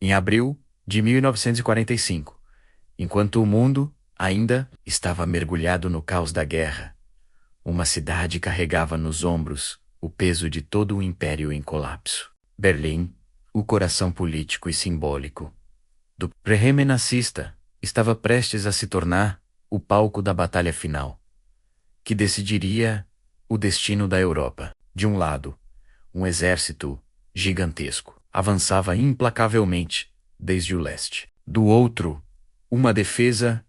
em abril de 1945, enquanto o mundo ainda estava mergulhado no caos da guerra, uma cidade carregava nos ombros o peso de todo o império em colapso. Berlim, o coração político e simbólico do regime nazista, estava prestes a se tornar o palco da batalha final, que decidiria o destino da Europa. De um lado, um exército gigantesco avançava implacavelmente desde o leste. Do outro, uma defesa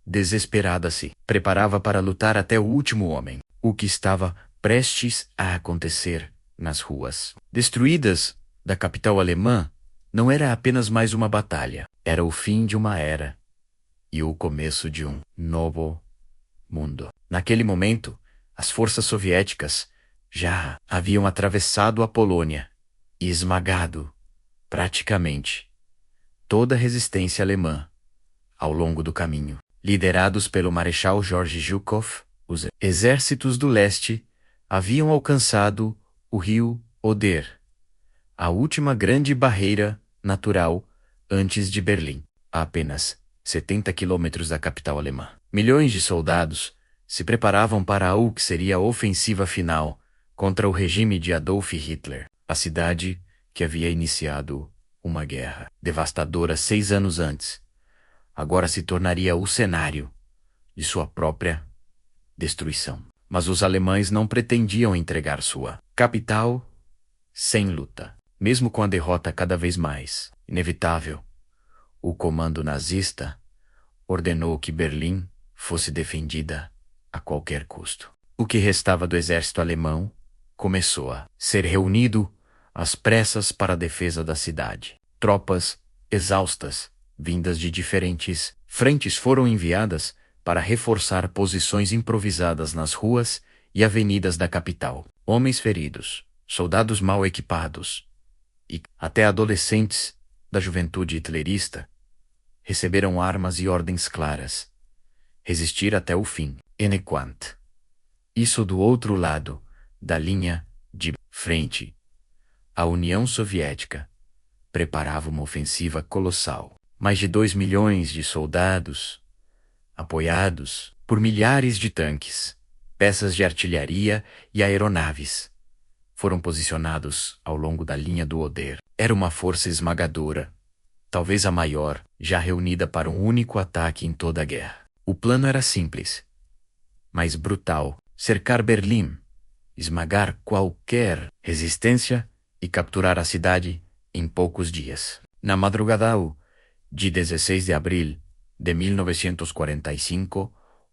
desesperada se preparava para lutar até o último homem. O que estava prestes a acontecer nas ruas destruídas da capital alemã não era apenas mais uma batalha, era o fim de uma era e o começo de um novo mundo. Naquele momento, as forças soviéticas já haviam atravessado a Polônia e esmagado, praticamente, toda a resistência alemã ao longo do caminho. Liderados pelo Marechal Georgy Zhukov, os exércitos do leste haviam alcançado o rio Oder, a última grande barreira natural antes de Berlim, a apenas 70 quilômetros da capital alemã. Milhões de soldados se preparavam para o que seria a ofensiva final contra o regime de Adolf Hitler, a cidade que havia iniciado uma guerra devastadora 6 anos antes. Agora se tornaria o cenário de sua própria destruição. Mas os alemães não pretendiam entregar sua capital sem luta. Mesmo com a derrota cada vez mais inevitável, o comando nazista ordenou que Berlim fosse defendida a qualquer custo. O que restava do exército alemão começou a ser reunido às pressas para a defesa da cidade. Tropas exaustas, vindas de diferentes frentes, foram enviadas para reforçar posições improvisadas nas ruas e avenidas da capital. Homens feridos, soldados mal equipados e até adolescentes da juventude hitlerista receberam armas e ordens claras: resistir até o fim. Enquanto isso, do outro lado da linha de frente, a União Soviética preparava uma ofensiva colossal. Mais de 2 milhões de soldados, apoiados por milhares de tanques, peças de artilharia e aeronaves, foram posicionados ao longo da linha do Oder. Era uma força esmagadora, talvez a maior, já reunida para um único ataque em toda a guerra. O plano era simples, mas brutal: cercar Berlim, esmagar qualquer resistência e capturar a cidade em poucos dias. Na madrugada de 16 de abril de 1945,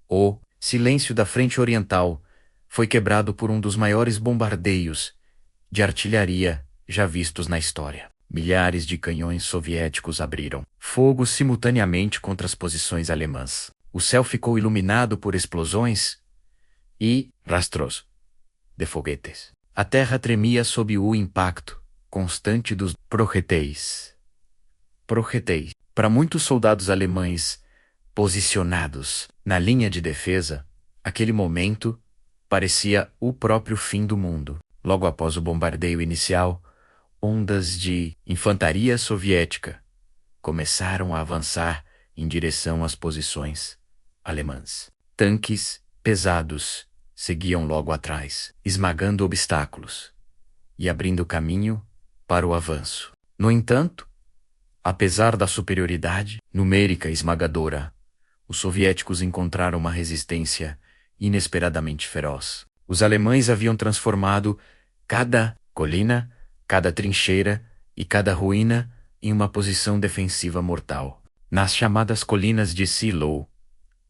o silêncio da frente oriental foi quebrado por um dos maiores bombardeios de artilharia já vistos na história. Milhares de canhões soviéticos abriram fogo simultaneamente contra as posições alemãs. O céu ficou iluminado por explosões e rastros de foguetes. A terra tremia sob o impacto constante dos projéteis. Para muitos soldados alemães posicionados na linha de defesa, aquele momento parecia o próprio fim do mundo. Logo após o bombardeio inicial, ondas de infantaria soviética começaram a avançar em direção às posições alemãs. Tanques pesados seguiam logo atrás, esmagando obstáculos e abrindo caminho para o avanço. No entanto, apesar da superioridade numérica esmagadora, os soviéticos encontraram uma resistência inesperadamente feroz. Os alemães haviam transformado cada colina, cada trincheira e cada ruína em uma posição defensiva mortal. Nas chamadas colinas de Silo,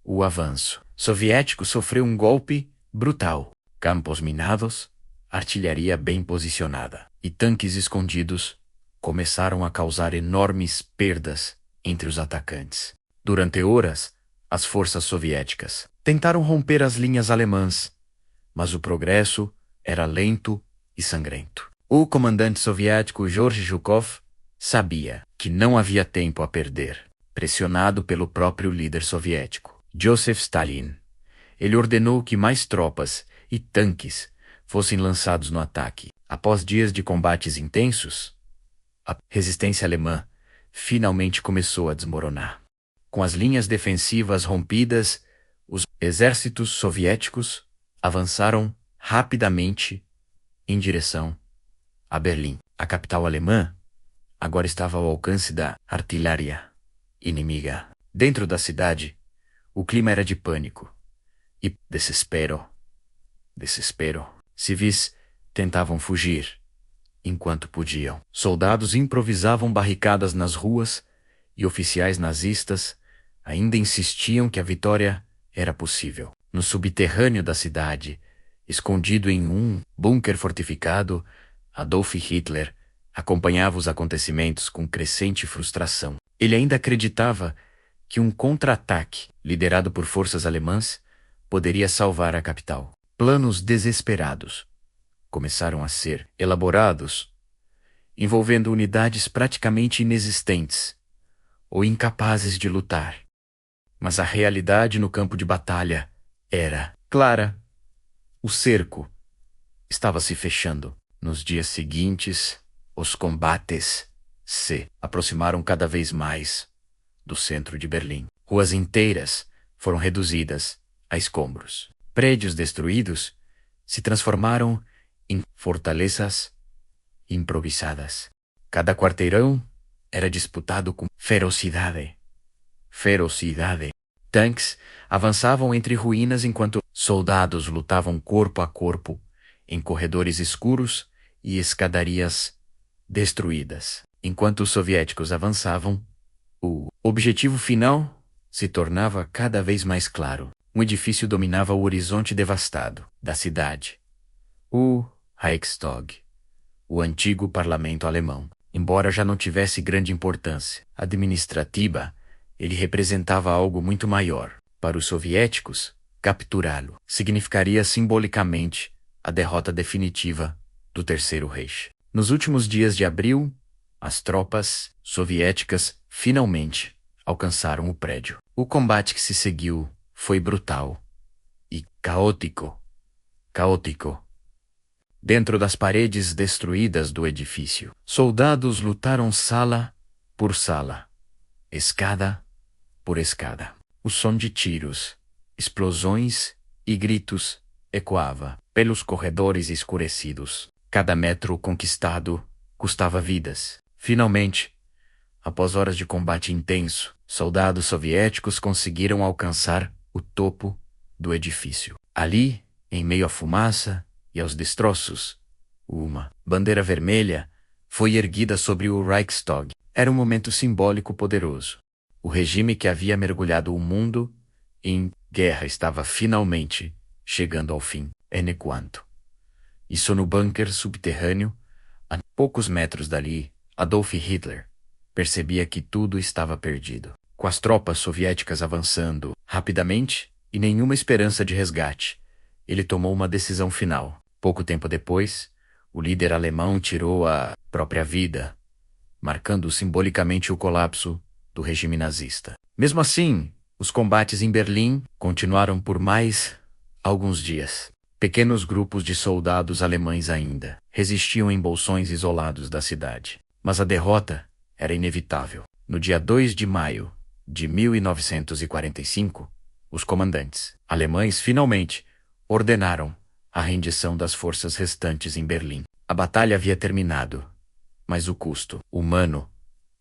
o avanço soviético sofreu um golpe brutal. Campos minados, artilharia bem posicionada e tanques escondidos começaram a causar enormes perdas entre os atacantes. Durante horas, as forças soviéticas tentaram romper as linhas alemãs, mas o progresso era lento e sangrento. O comandante soviético Georgy Zhukov sabia que não havia tempo a perder. Pressionado pelo próprio líder soviético, Joseph Stalin, ele ordenou que mais tropas e tanques fossem lançados no ataque. Após dias de combates intensos, a resistência alemã finalmente começou a desmoronar. Com as linhas defensivas rompidas, os exércitos soviéticos avançaram rapidamente em direção a Berlim. A capital alemã agora estava ao alcance da artilharia inimiga. Dentro da cidade, o clima era de pânico e desespero. Desespero. Civis tentavam fugir enquanto podiam. Soldados improvisavam barricadas nas ruas e oficiais nazistas ainda insistiam que a vitória era possível. No subterrâneo da cidade, escondido em um bunker fortificado, Adolf Hitler acompanhava os acontecimentos com crescente frustração. Ele ainda acreditava que um contra-ataque, liderado por forças alemãs, poderia salvar a capital. Planos desesperados começaram a ser elaborados, envolvendo unidades praticamente inexistentes ou incapazes de lutar. Mas a realidade no campo de batalha era clara. O cerco estava se fechando. Nos dias seguintes, os combates se aproximaram cada vez mais do centro de Berlim. Ruas inteiras foram reduzidas a escombros. Prédios destruídos se transformaram em fortalezas improvisadas. Cada quarteirão era disputado com ferocidade. Tanques avançavam entre ruínas enquanto soldados lutavam corpo a corpo em corredores escuros e escadarias destruídas. Enquanto os soviéticos avançavam, o objetivo final se tornava cada vez mais claro. Um edifício dominava o horizonte devastado da cidade. O Reichstag, o antigo parlamento alemão. Embora já não tivesse grande importância administrativa, ele representava algo muito maior. Para os soviéticos, capturá-lo significaria simbolicamente a derrota definitiva do Terceiro Reich. Nos últimos dias de abril, as tropas soviéticas finalmente alcançaram o prédio. O combate que se seguiu foi brutal e caótico. Dentro das paredes destruídas do edifício, soldados lutaram sala por sala, escada por escada. O som de tiros, explosões e gritos ecoava pelos corredores escurecidos. Cada metro conquistado custava vidas. Finalmente, após horas de combate intenso, soldados soviéticos conseguiram alcançar o topo do edifício. Ali, em meio à fumaça e aos destroços, uma bandeira vermelha foi erguida sobre o Reichstag. Era um momento simbólico poderoso. O regime que havia mergulhado o mundo em guerra estava finalmente chegando ao fim. Enquanto isso, no bunker subterrâneo, a poucos metros dali, Adolf Hitler percebia que tudo estava perdido. Com as tropas soviéticas avançando rapidamente e nenhuma esperança de resgate, ele tomou uma decisão final. Pouco tempo depois, o líder alemão tirou a própria vida, marcando simbolicamente o colapso do regime nazista. Mesmo assim, os combates em Berlim continuaram por mais alguns dias. Pequenos grupos de soldados alemães ainda resistiam em bolsões isolados da cidade. Mas a derrota era inevitável. No dia 2 de maio de 1945, os comandantes alemães finalmente ordenaram a rendição das forças restantes em Berlim. A batalha havia terminado, mas o custo humano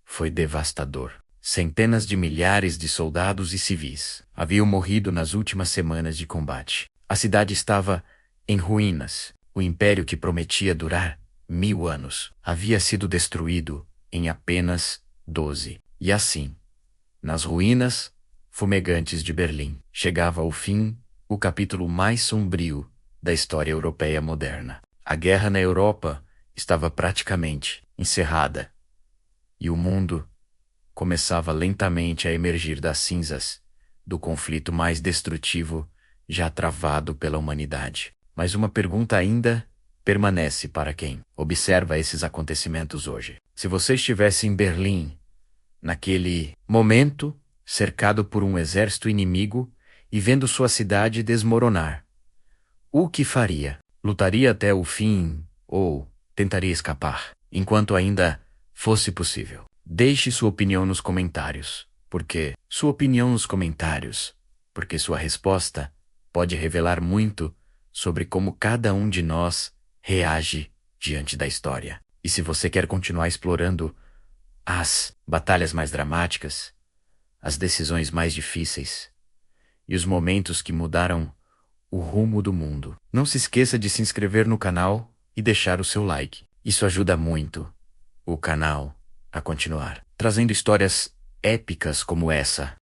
foi devastador. Centenas de milhares de soldados e civis haviam morrido nas últimas semanas de combate. A cidade estava em ruínas. O império que prometia durar 1000 anos havia sido destruído em apenas 12. E assim, nas ruínas fumegantes de Berlim, chegava ao fim o capítulo mais sombrio da história europeia moderna. A guerra na Europa estava praticamente encerrada e o mundo começava lentamente a emergir das cinzas do conflito mais destrutivo já travado pela humanidade. Mas uma pergunta ainda permanece para quem observa esses acontecimentos hoje. Se você estivesse em Berlim, naquele momento, cercado por um exército inimigo e vendo sua cidade desmoronar, o que faria? Lutaria até o fim ou tentaria escapar, enquanto ainda fosse possível? Deixe sua opinião nos comentários, porque sua resposta pode revelar muito sobre como cada um de nós reage diante da história. E se você quer continuar explorando as batalhas mais dramáticas, as decisões mais difíceis e os momentos que mudaram o rumo do mundo, não se esqueça de se inscrever no canal e deixar o seu like. Isso ajuda muito o canal a continuar trazendo histórias épicas como essa.